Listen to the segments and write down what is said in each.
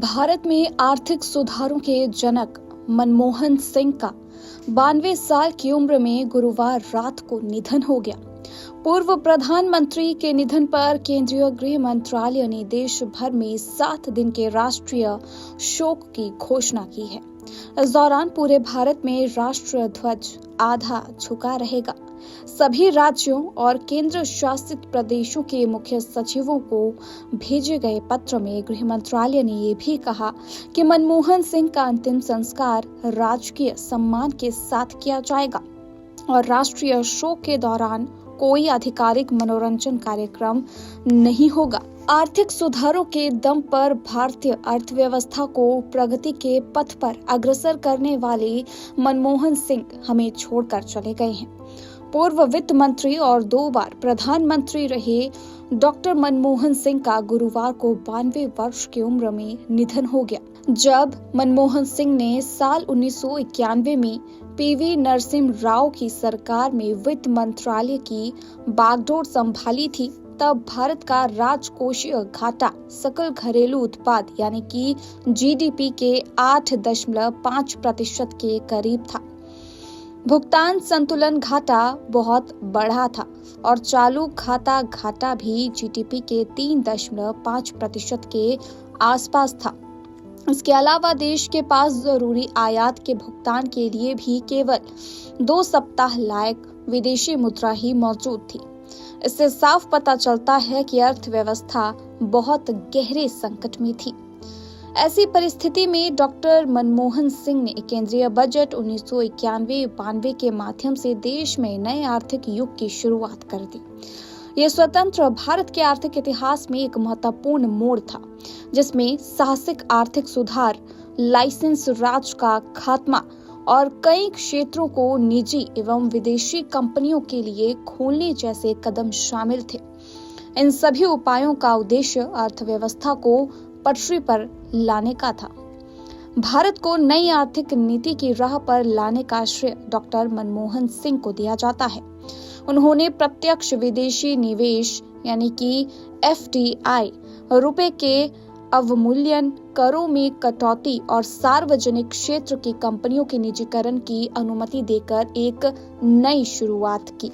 भारत में आर्थिक सुधारों के जनक मनमोहन सिंह का 92 साल की उम्र में गुरुवार रात को निधन हो गया। पूर्व प्रधानमंत्री के निधन पर केंद्रीय गृह मंत्रालय ने देश भर में 7 दिन के राष्ट्रीय शोक की घोषणा की है। इस दौरान पूरे भारत में राष्ट्रीय ध्वज आधा झुका रहेगा। सभी राज्यों और केंद्र शासित प्रदेशों के मुख्य सचिवों को भेजे गए पत्र में गृह मंत्रालय ने ये भी कहा कि मनमोहन सिंह का अंतिम संस्कार राजकीय सम्मान के साथ किया जाएगा और राष्ट्रीय शोक के दौरान कोई आधिकारिक मनोरंजन कार्यक्रम नहीं होगा। आर्थिक सुधारों के दम पर भारतीय अर्थव्यवस्था को प्रगति के पथ पर अग्रसर करने वाले मनमोहन सिंह हमें छोड़कर चले गए हैं। पूर्व वित्त मंत्री और 2 बार प्रधानमंत्री रहे डॉक्टर मनमोहन सिंह का गुरुवार को 92 वर्ष की उम्र में निधन हो गया। जब मनमोहन सिंह ने साल 1991 में पीवी नरसिम्हा राव की सरकार में वित्त मंत्रालय की बागडोर संभाली थी, तब भारत का राजकोषीय घाटा सकल घरेलू उत्पाद यानी कि जीडीपी के 8.5% के करीब था। भुगतान संतुलन घाटा बहुत बढ़ा था और चालू खाता घाटा भी जीडीपी के 3.5% के आसपास था। इसके अलावा देश के पास जरूरी आयात के भुगतान के लिए भी केवल 2 सप्ताह लायक विदेशी मुद्रा ही मौजूद थी। इससे साफ पता चलता है कि अर्थव्यवस्था बहुत गहरे संकट में थी। ऐसी परिस्थिति में डॉक्टर मनमोहन सिंह ने केंद्रीय बजट 1991-92 के माध्यम से देश में नए आर्थिक युग की शुरुआत कर दी। यह स्वतंत्र भारत के आर्थिक इतिहास में एक महत्वपूर्ण मोड़ था, जिसमें साहसिक आर्थिक सुधार, लाइसेंस राज का खात्मा और कई क्षेत्रों को निजी एवं विदेशी कंपनियों के लिए खोलने जैसे कदम शामिल थे। इन सभी उपायों का उद्देश्य अर्थव्यवस्था को पटरी पर लाने का था। भारत को नई आर्थिक नीति की राह पर लाने का श्रेय डॉक्टर मनमोहन सिंह को दिया जाता है। उन्होंने प्रत्यक्ष विदेशी निवेश यानी कि एफडीआई, रुपए के अवमूल्यन, करों में कटौती और सार्वजनिक क्षेत्र की कंपनियों के निजीकरण की अनुमति देकर एक नई शुरुआत की।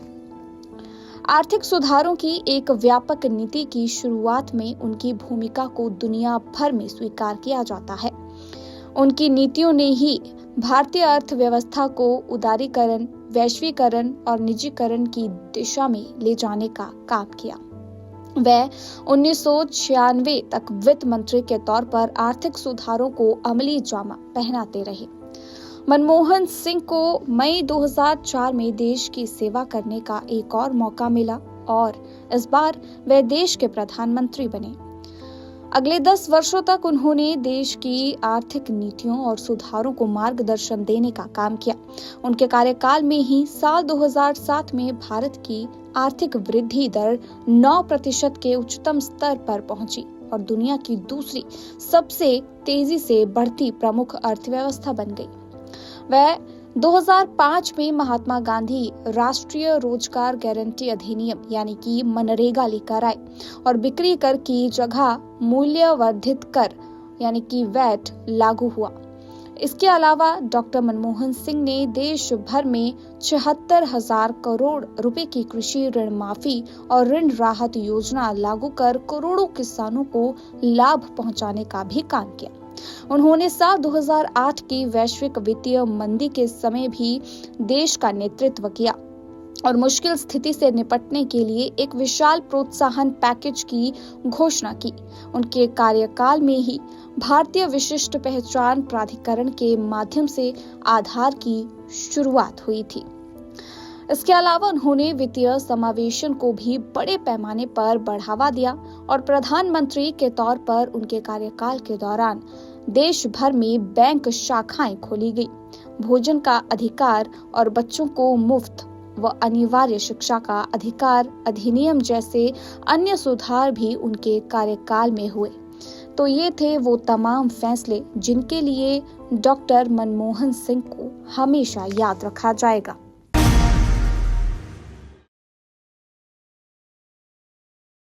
आर्थिक सुधारों की एक व्यापक नीति की शुरुआत में उनकी भूमिका को दुनिया भर में स्वीकार किया जाता है। उनकी नीतियों ने ही भारतीय अर्थव्यवस्था को उदारीकरण, वैश्वीकरण और निजीकरण की दिशा में ले जाने का काम किया। वह 1996 तक वित्त मंत्री के तौर पर आर्थिक सुधारों को अमली जामा पहनाते रहे। मनमोहन सिंह को मई 2004 में देश की सेवा करने का एक और मौका मिला और इस बार वह देश के प्रधानमंत्री बने। अगले 10 वर्षों तक उन्होंने देश की आर्थिक नीतियों और सुधारों को मार्गदर्शन देने का काम किया। उनके कार्यकाल में ही साल 2007 में भारत की आर्थिक वृद्धि दर 9% के उच्चतम स्तर पर पहुंची और दुनिया की दूसरी सबसे तेजी से बढ़ती प्रमुख अर्थव्यवस्था बन गई। वह 2005 में महात्मा गांधी राष्ट्रीय रोजगार गारंटी अधिनियम यानी कि मनरेगा लेकर आए और बिक्री कर की जगह मूल्य वर्धित कर यानी कि वैट लागू हुआ। इसके अलावा डॉक्टर मनमोहन सिंह ने देश भर में 76,000 करोड़ रुपए की कृषि ऋण माफी और ऋण राहत योजना लागू कर करोड़ों किसानों को लाभ पहुंचाने का भी काम किया। उन्होंने साल 2008 की वैश्विक वित्तीय मंदी के समय भी देश का नेतृत्व किया और मुश्किल स्थिति से निपटने के लिए एक विशाल प्रोत्साहन पैकेज की घोषणा की। उनके कार्यकाल में ही भारतीय विशिष्ट पहचान प्राधिकरण के माध्यम से आधार की शुरुआत हुई थी। इसके अलावा उन्होंने वित्तीय समावेशन को भी बड़े पैमाने पर बढ़ावा दिया और प्रधानमंत्री के तौर पर उनके कार्यकाल के दौरान देश भर में बैंक शाखाएं खोली गई। भोजन का अधिकार और बच्चों को मुफ्त व अनिवार्य शिक्षा का अधिकार अधिनियम जैसे अन्य सुधार भी उनके कार्यकाल में हुए। तो ये थे वो तमाम फैसले जिनके लिए डॉक्टर मनमोहन सिंह को हमेशा याद रखा जाएगा।